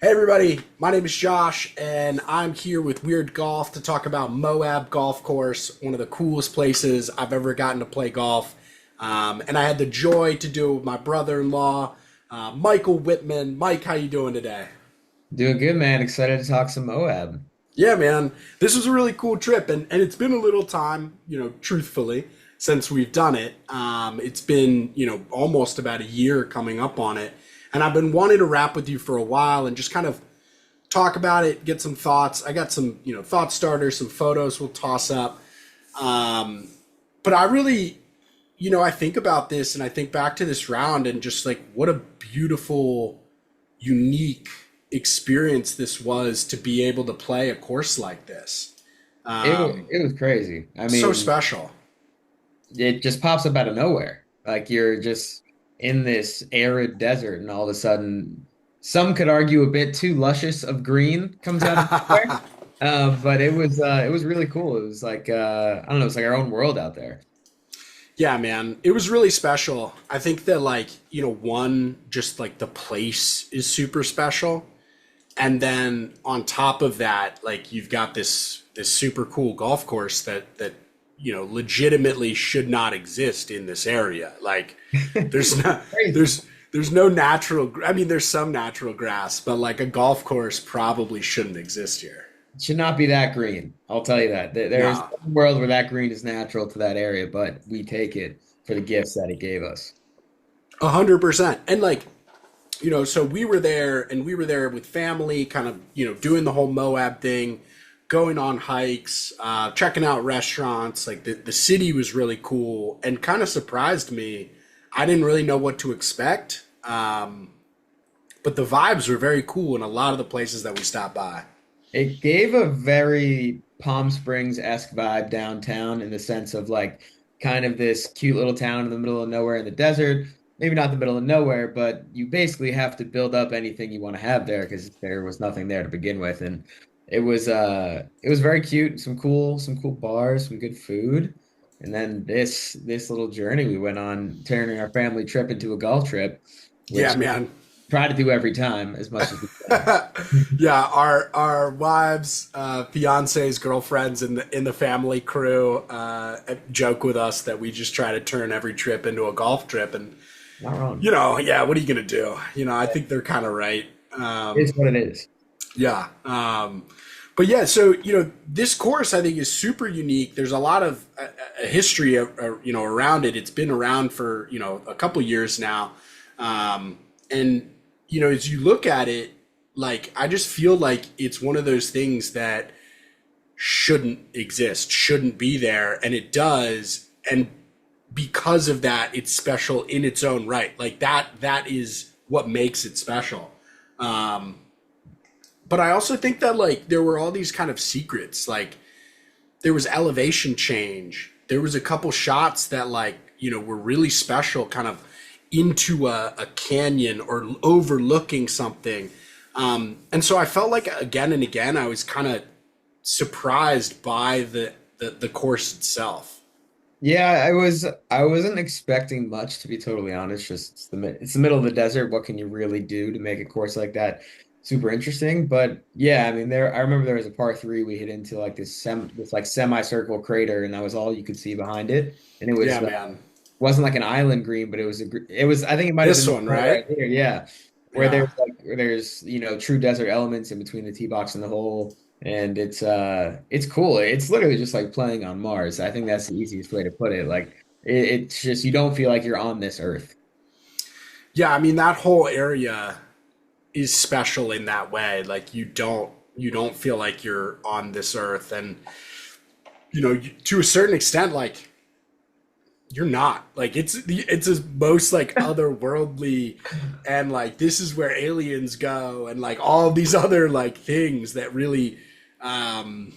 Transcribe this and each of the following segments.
Hey everybody, my name is Josh, and I'm here with Weird Golf to talk about Moab Golf Course, one of the coolest places I've ever gotten to play golf. And I had the joy to do it with my brother-in-law, Michael Whitman. Mike, how you doing today? Doing good, man. Excited to talk some Moab. Yeah, man, this was a really cool trip, and it's been a little time, truthfully, since we've done it. It's been, almost about a year coming up on it, and I've been wanting to wrap with you for a while and just kind of talk about it, get some thoughts. I got some, thought starters, some photos we'll toss up. Um, but I really, I think about this and I think back to this round and just like what a beautiful, unique experience this was to be able to play a course like this. It was crazy. I So mean, special. it just pops up out of nowhere. Like you're just in this arid desert, and all of a sudden, some could argue a bit too luscious of green comes out of nowhere. But it was really cool. It was like I don't know, it's like our own world out there. Yeah, man, it was really special. I think that like, one, just like the place is super special. And then on top of that, like you've got this super cool golf course that legitimately should not exist in this area. Like there's not Crazy. there's no natural. I mean, there's some natural grass, but like a golf course probably shouldn't exist here. It should not be that green. I'll tell you that. There's No, a world where that green is natural to that area, but we take it for the gifts that it gave us. 100%. And like so we were there with family, kind of, doing the whole Moab thing, going on hikes, checking out restaurants. Like the city was really cool and kind of surprised me. I didn't really know what to expect. But the vibes were very cool in a lot of the places that we stopped by. It gave a very Palm Springs-esque vibe downtown in the sense of like kind of this cute little town in the middle of nowhere in the desert. Maybe not the middle of nowhere, but you basically have to build up anything you want to have there because there was nothing there to begin with. And it was very cute, some cool bars, some good food. And then this little journey we went on, turning our family trip into a golf trip, Yeah, which man. try to do every time as much as we can. Yeah, our wives, fiancés, girlfriends in the family crew joke with us that we just try to turn every trip into a golf trip, and Not wrong. yeah, what are you gonna do? I think they're kind of right. It is what it is. Yeah, but yeah, so this course I think is super unique. There's a lot of a history around it. It's been around for a couple years now, and as you look at it, like I just feel like it's one of those things that shouldn't exist, shouldn't be there, and it does, and because of that, it's special in its own right. Like that is what makes it special. Um, but I also think that like there were all these kind of secrets. Like there was elevation change. There was a couple shots that like, were really special, kind of into a canyon or overlooking something. And so I felt like again and again I was kind of surprised by the course itself. Yeah, I wasn't expecting much to be totally honest. Just it's the middle of the desert. What can you really do to make a course like that super interesting? But yeah, I mean I remember there was a par three we hit into like this like semicircle crater, and that was all you could see behind it. And it Yeah, was man. wasn't like an island green, but it was I think it might have This been one, right right? here, yeah. Yeah. Where there's true desert elements in between the tee box and the hole. And it's cool. It's literally just like playing on Mars. I think that's the easiest way to put it. Like it's just you don't feel like you're on this Earth. Yeah, I mean that whole area is special in that way. Like you don't feel like you're on this earth, and to a certain extent, like you're not. Like it's a most like otherworldly, and like this is where aliens go, and like all these other like things um,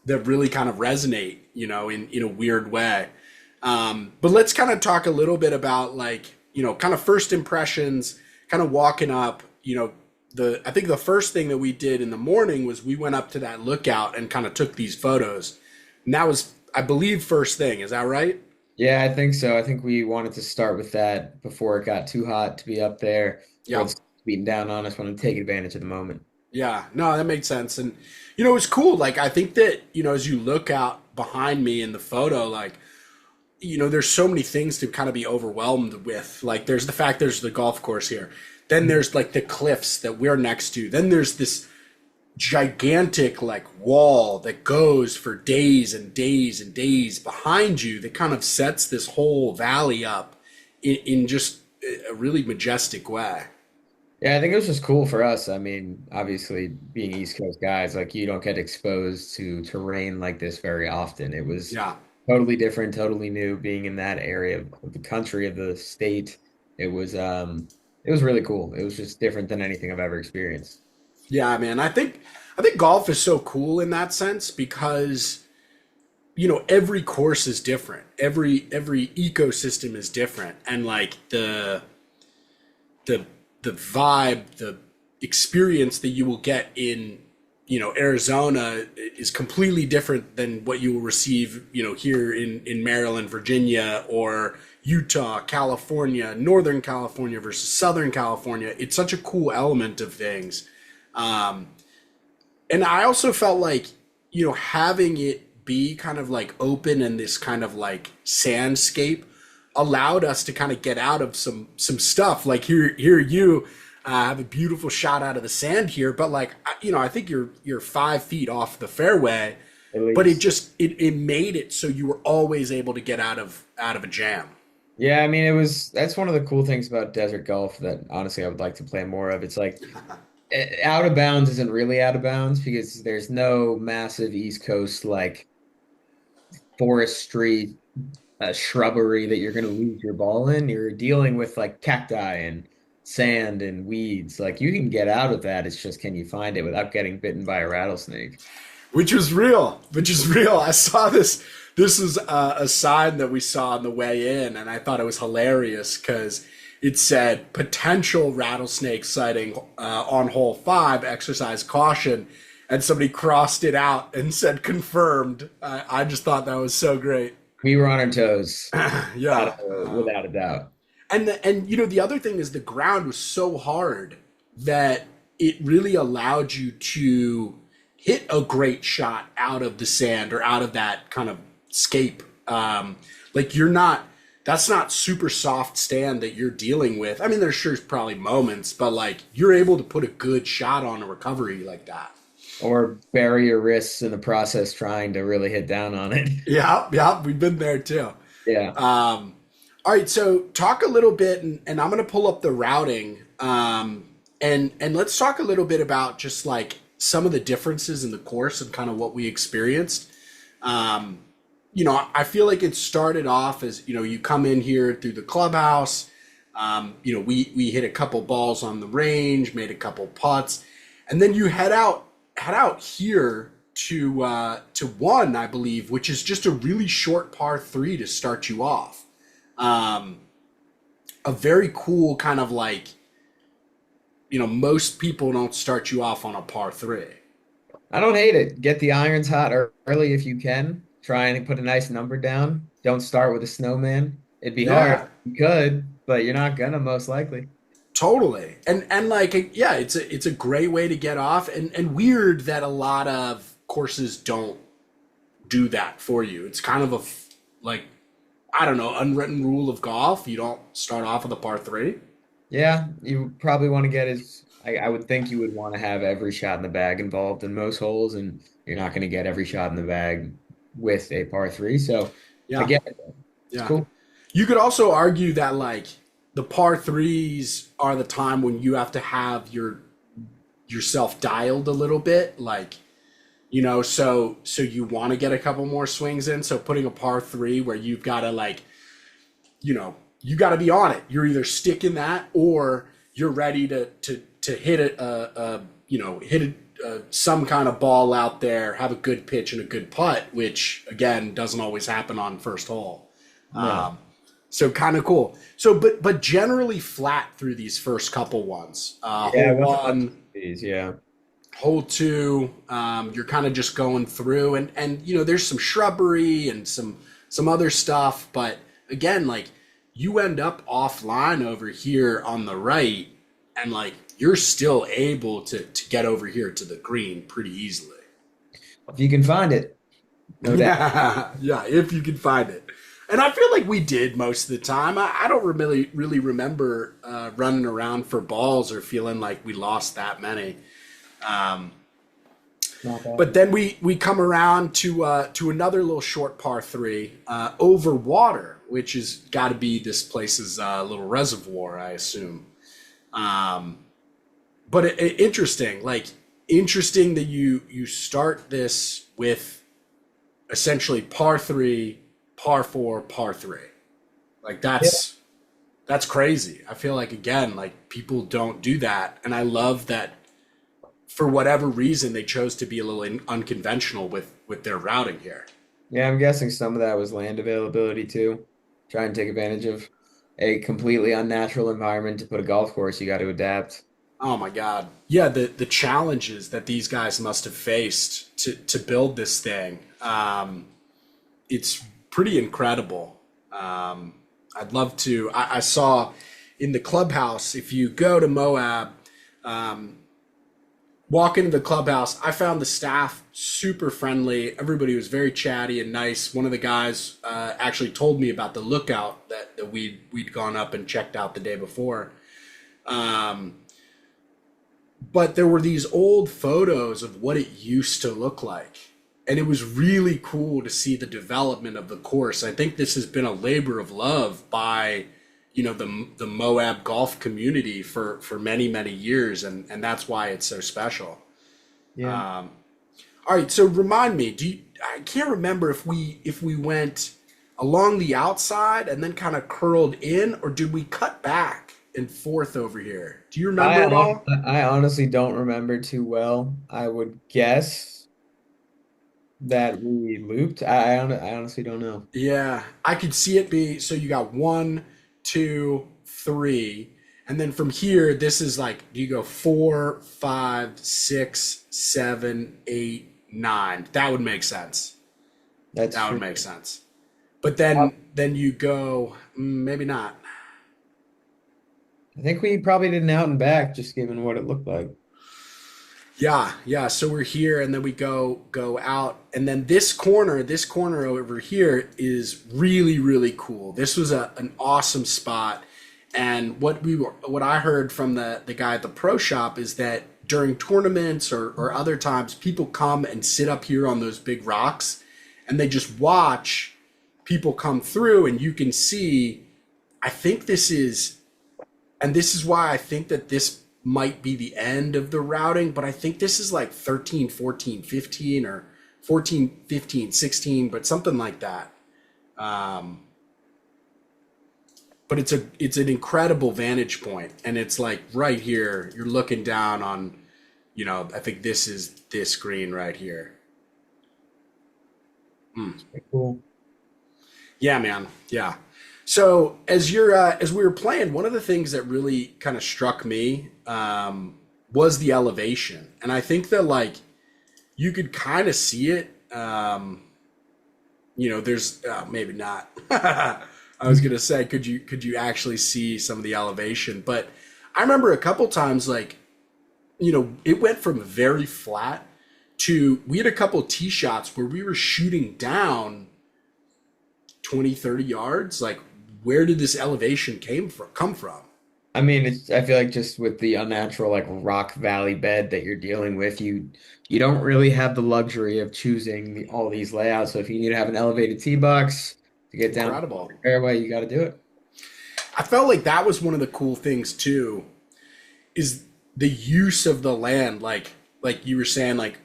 that really kind of resonate, in a weird way. But let's kind of talk a little bit about like, kind of first impressions, kind of walking up, I think the first thing that we did in the morning was we went up to that lookout and kind of took these photos. And that was, I believe, first thing. Is that right? Yeah, I think so. I think we wanted to start with that before it got too hot to be up there. Before Yeah. beating down on us, want to take advantage of the moment. Yeah, no, that makes sense. And it's cool. Like I think that, as you look out behind me in the photo, like, there's so many things to kind of be overwhelmed with. Like there's the fact there's the golf course here. Then there's like the cliffs that we're next to. Then there's this gigantic like wall that goes for days and days and days behind you that kind of sets this whole valley up in just a really majestic way. Yeah, I think it was just cool for us. I mean, obviously being East Coast guys, like you don't get exposed to terrain like this very often. It was Yeah. totally different, totally new being in that area of the country, of the state. It was really cool. It was just different than anything I've ever experienced. Yeah, man. I think golf is so cool in that sense because every course is different. Every ecosystem is different, and like the the vibe, the experience that you will get in Arizona is completely different than what you will receive here in Maryland, Virginia, or Utah, California, Northern California versus Southern California. It's such a cool element of things. Um, and I also felt like, having it be kind of like open and this kind of like sandscape allowed us to kind of get out of some stuff. Like here you have a beautiful shot out of the sand here, but like I think you're 5 feet off the fairway, At but it least. just it made it so you were always able to get out of a jam. Yeah, I mean, that's one of the cool things about desert golf that honestly I would like to play more of. It's like out of bounds isn't really out of bounds because there's no massive East Coast like forestry, shrubbery that you're going to lose your ball in. You're dealing with like cacti and sand and weeds. Like you can get out of that. It's just can you find it without getting bitten by a rattlesnake? Which is real. I saw this. This is a sign that we saw on the way in, and I thought it was hilarious because it said potential rattlesnake sighting on hole 5. Exercise caution, and somebody crossed it out and said confirmed. I just thought that was so great. We were on our toes, Yeah. without a doubt. And the other thing is the ground was so hard that it really allowed you to hit a great shot out of the sand or out of that kind of scape. Like that's not super soft stand that you're dealing with. I mean, there's sure probably moments, but like you're able to put a good shot on a recovery like that. Or bury your wrists in the process trying to really hit down on it. Yeah, yeah, we've been there too. Yeah. All right, so talk a little bit, and I'm going to pull up the routing, and let's talk a little bit about just like some of the differences in the course and kind of what we experienced. I feel like it started off as you come in here through the clubhouse. We hit a couple balls on the range, made a couple putts, and then you head out here to one, I believe, which is just a really short par 3 to start you off. Um, a very cool kind of like, most people don't start you off on a par 3. I don't hate it. Get the irons hot early if you can. Try and put a nice number down. Don't start with a snowman. It'd be hard. Yeah, You could, but you're not gonna most likely. totally. And like, yeah, it's a great way to get off, and weird that a lot of courses don't do that for you. It's kind of like, I don't know, unwritten rule of golf. You don't start off with a par 3. Yeah, you probably want to get as I would think you would want to have every shot in the bag involved in most holes, and you're not going to get every shot in the bag with a par 3. So I Yeah, get it. It's yeah. cool. You could also argue that like the par 3s are the time when you have to have yourself dialed a little bit, like so you want to get a couple more swings in. So putting a par 3 where you've got to like you got to be on it. You're either sticking that or you're ready to hit it hit some kind of ball out there, have a good pitch and a good putt, which again doesn't always happen on first hole. No. Um, so kind of cool. So but generally flat through these first couple ones. Yeah, Hole it wasn't much of one, these. Yeah. hole two, you're kind of just going through, and there's some shrubbery and some other stuff, but again, like you end up offline over here on the right, and like you're still able to get over here to the green pretty easily. If you can find it, no doubt. Yeah, if you can find it. And I feel like we did most of the time. I don't really remember running around for balls or feeling like we lost that many. Um, Not but bad. then we come around to another little short par three over water, which has got to be this place's little reservoir, I assume. Um, but interesting, like interesting that you start this with essentially par three, par four, par three. Like that's crazy. I feel like again, like people don't do that, and I love that for whatever reason they chose to be a little unconventional with their routing here. Yeah, I'm guessing some of that was land availability too. Try and take advantage of a completely unnatural environment to put a golf course. You got to adapt. Oh my God. Yeah, the challenges that these guys must have faced to build this thing. It's pretty incredible. I'd love to. I saw in the clubhouse, if you go to Moab, um, walk into the clubhouse, I found the staff super friendly. Everybody was very chatty and nice. One of the guys actually told me about the lookout that we'd gone up and checked out the day before. Um, but there were these old photos of what it used to look like. And it was really cool to see the development of the course. I think this has been a labor of love by, the Moab golf community for many, many years. And that's why it's so special. Yeah. Um, all right. So remind me, I can't remember if we went along the outside and then kind of curled in, or did we cut back and forth over here? Do you remember at all? I honestly don't remember too well. I would guess that we looped. I honestly don't know. Yeah, I could see it be so you got one, two, three, and then from here, this is like you go four, five, six, seven, eight, nine. That would make sense. That's That would true. make sense. But then you go maybe not. I think we probably did an out and back, just given what it looked like. Yeah, yeah. So we're here, and then we go out, and then this corner over here is really really cool. This was an awesome spot, and what I heard from the guy at the pro shop is that during tournaments or other times, people come and sit up here on those big rocks, and they just watch people come through, and you can see. I think this is. And this is why I think that this might be the end of the routing, but I think this is like 13, 14, 15, or 14, 15, 16, but something like that. Um, but it's an incredible vantage point, and it's like right here, you're looking down on, I think this is this green right here. Cool. Yeah, man. Yeah. So as we were playing, one of the things that really kind of struck me was the elevation, and I think that like you could kind of see it. There's maybe not. I was gonna say, could you actually see some of the elevation? But I remember a couple times like it went from very flat to we had a couple tee shots where we were shooting down 20, 30 yards. Like, where did this elevation come from? I mean, I feel like just with the unnatural like rock valley bed that you're dealing with, you don't really have the luxury of choosing all these layouts. So if you need to have an elevated tee box to get down to Incredible. the fairway, you got to do it. I felt like that was one of the cool things too, is the use of the land. Like you were saying, like,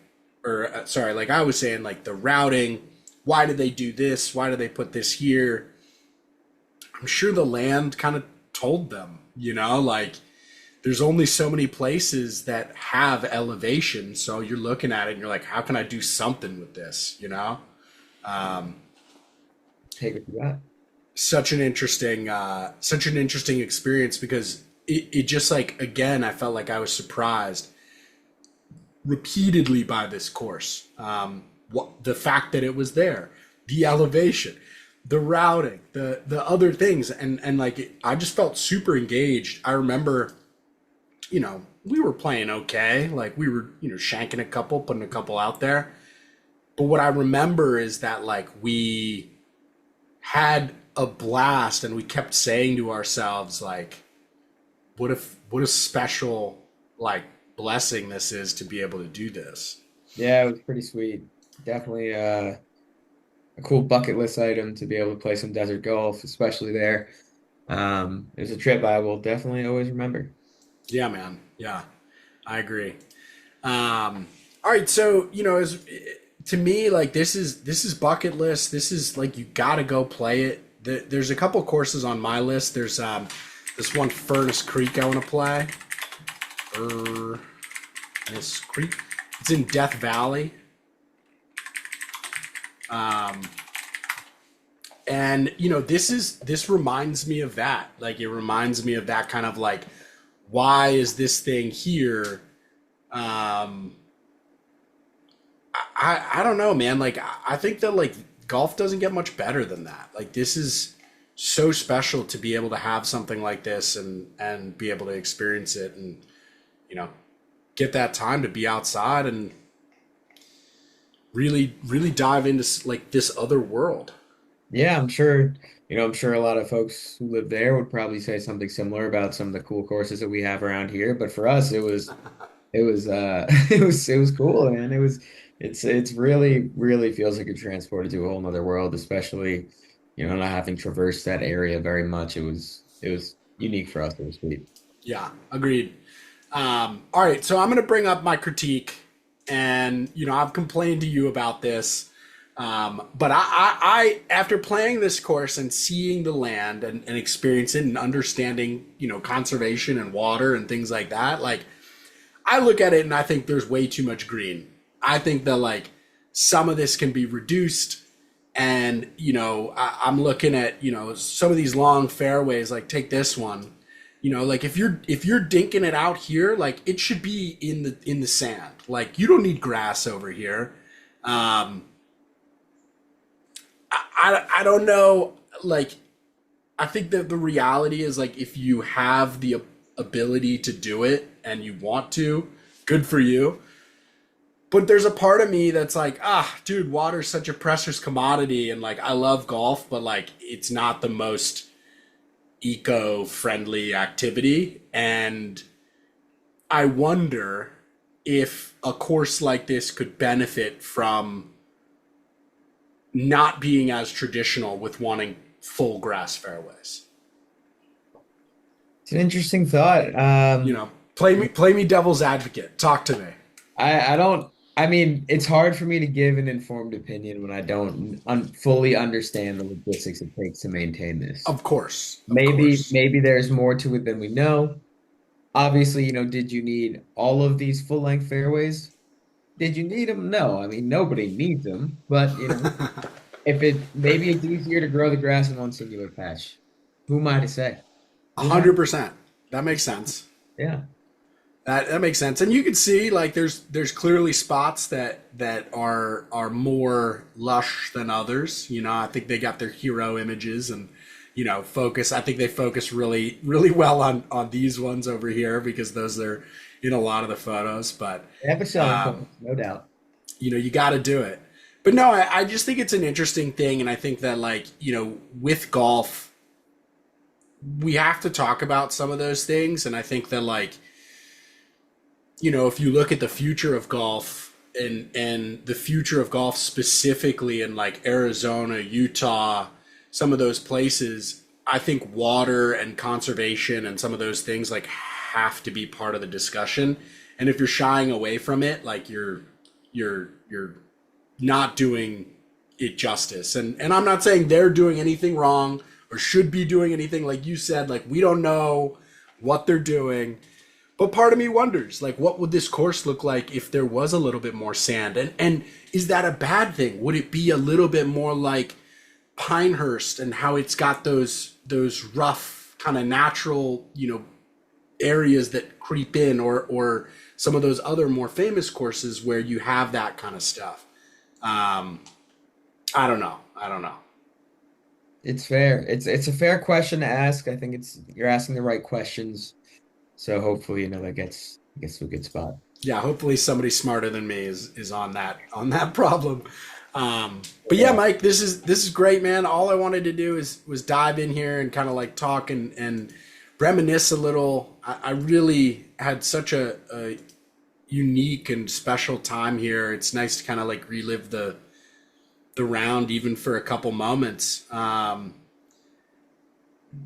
or sorry, like I was saying, like the routing. Why did they do this? Why did they put this here? I'm sure the land kind of told them, like there's only so many places that have elevation. So you're looking at it and you're like, how can I do something with this? Um, Take what you got. such an interesting experience because it just like, again, I felt like I was surprised repeatedly by this course. The fact that it was there, the elevation, the routing, the other things, and like I just felt super engaged. I remember, we were playing okay. Like we were, shanking a couple, putting a couple out there. But what I remember is that like we had a blast and we kept saying to ourselves like what a special like blessing this is to be able to do this. Yeah, it was pretty sweet. Definitely a cool bucket list item to be able to play some desert golf, especially there. It was a trip I will definitely always remember. Yeah, man. Yeah, I agree. All right, so as to me, like this is bucket list. This is like you got to go play it. There's a couple courses on my list. There's this one Furnace Creek I want to play. Furnace Creek. It's in Death Valley. Um, and this reminds me of that. Like it reminds me of that kind of like, why is this thing here? Um, I don't know, man. Like I think that like golf doesn't get much better than that. Like this is so special to be able to have something like this and be able to experience it and you know get that time to be outside and really dive into like this other world. Yeah, I'm sure a lot of folks who live there would probably say something similar about some of the cool courses that we have around here. But for us, it was it was cool, man. It's really feels like you're transported to a whole nother world, especially, not having traversed that area very much. It was unique for us. It was sweet. Yeah, agreed. All right, so I'm going to bring up my critique, and I've complained to you about this, but after playing this course and seeing the land and experiencing and understanding, conservation and water and things like that, like I look at it and I think there's way too much green. I think that like some of this can be reduced, and I'm looking at some of these long fairways. Like take this one. Like if you're dinking it out here, like it should be in the sand. Like you don't need grass over here. Um, I don't know. Like I think that the reality is like if you have the ability to do it and you want to, good for you. But there's a part of me that's like, dude, water's such a precious commodity, and like I love golf, but like it's not the most eco-friendly activity, and I wonder if a course like this could benefit from not being as traditional with wanting full grass fairways. It's an interesting thought. Play me devil's advocate. Talk to me. I don't. I mean, it's hard for me to give an informed opinion when I don't fully understand the logistics it takes to maintain this. Of course. Of Maybe course. maybe there's more to it than we know. Obviously, did you need all of these full length fairways? Did you need them? No. I mean, nobody needs them, but if it maybe it's easier to grow the grass in one singular patch. Who am I to say? Who am I? 100%. That makes sense. Yeah. That makes sense, and you can see like there's clearly spots that are more lush than others. I think they got their hero images and focus. I think they focus really well on these ones over here because those are in a lot of the photos. But They have a selling point, no doubt. you got to do it. But no, I just think it's an interesting thing, and I think that like with golf, we have to talk about some of those things, and I think that like if you look at the future of golf and the future of golf specifically in like Arizona, Utah, some of those places, I think water and conservation and some of those things like have to be part of the discussion. And if you're shying away from it, like you're not doing it justice. And I'm not saying they're doing anything wrong or should be doing anything. Like you said, like we don't know what they're doing. But part of me wonders, like, what would this course look like if there was a little bit more sand? And is that a bad thing? Would it be a little bit more like Pinehurst and how it's got those rough kind of natural, areas that creep in, or some of those other more famous courses where you have that kind of stuff? I don't know. I don't know. It's fair. It's a fair question to ask. I think you're asking the right questions. So hopefully, that gets to a good spot. Yeah, hopefully somebody smarter than me is on that problem. But yeah, Yeah. Mike, this is great, man. All I wanted to do is was dive in here and kind of like talk and reminisce a little. I really had such a unique and special time here. It's nice to kind of like relive the round even for a couple moments.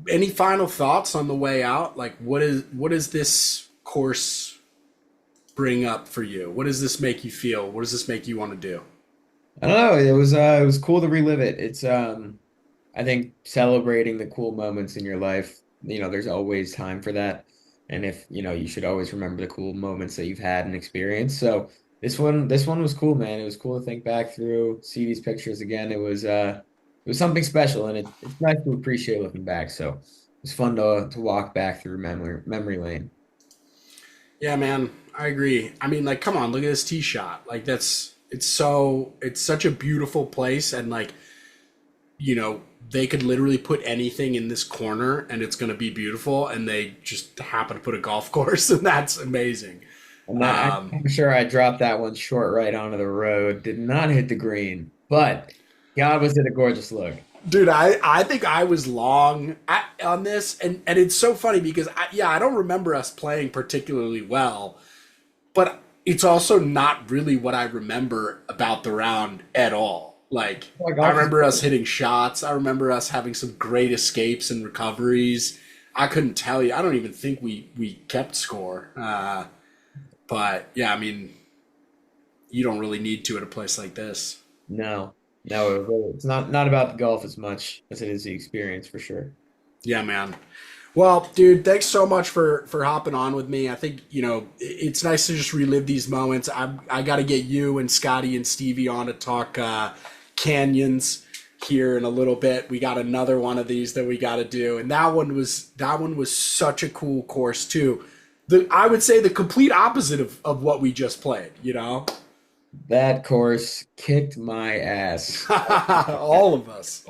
Any final thoughts on the way out? Like, what is this course bring up for you? What does this make you feel? What does this make you want to do? I don't know. It was cool to relive it. It's I think celebrating the cool moments in your life, there's always time for that. And if, you should always remember the cool moments that you've had and experienced. So this one was cool, man. It was cool to think back through, see these pictures again. It was something special and it's nice to appreciate looking back. So it's fun to walk back through memory lane. Yeah, man, I agree. I mean, like, come on, look at this tee shot. Like, it's such a beautiful place, and like, they could literally put anything in this corner, and it's gonna be beautiful, and they just happen to put a golf course, and that's amazing. And Um, I'm sure I dropped that one short right onto the road. Did not hit the green, but God, was it a gorgeous look. Dude, I think I was long on this, and it's so funny because I don't remember us playing particularly well, but it's also not really what I remember about the round at all. Like, Oh my I golf is remember us hitting shots. I remember us having some great escapes and recoveries. I couldn't tell you. I don't even think we kept score. But yeah, I mean, you don't really need to at a place like this. no, no, it's not about the golf as much as it is the experience for sure. Yeah, man. Well, dude, thanks so much for hopping on with me. I think it's nice to just relive these moments. I got to get you and Scotty and Stevie on to talk canyons here in a little bit. We got another one of these that we got to do, and that one was such a cool course too. I would say the complete opposite of what we just played. That course kicked my ass. All of us.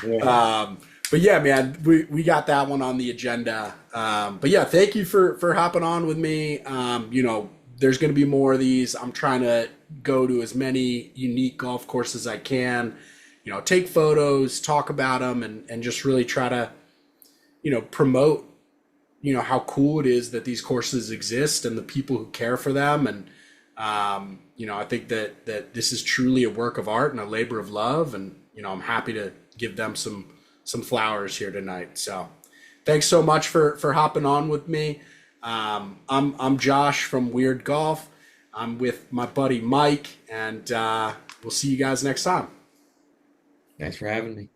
Yeah. Yeah. But yeah, man, we got that one on the agenda. But yeah, thank you for hopping on with me. There's going to be more of these. I'm trying to go to as many unique golf courses as I can. Take photos, talk about them, and just really try to promote how cool it is that these courses exist and the people who care for them. And I think that this is truly a work of art and a labor of love. And I'm happy to give them some flowers here tonight. So thanks so much for hopping on with me. I'm Josh from Weird Golf. I'm with my buddy Mike, and we'll see you guys next time. Thanks for having me.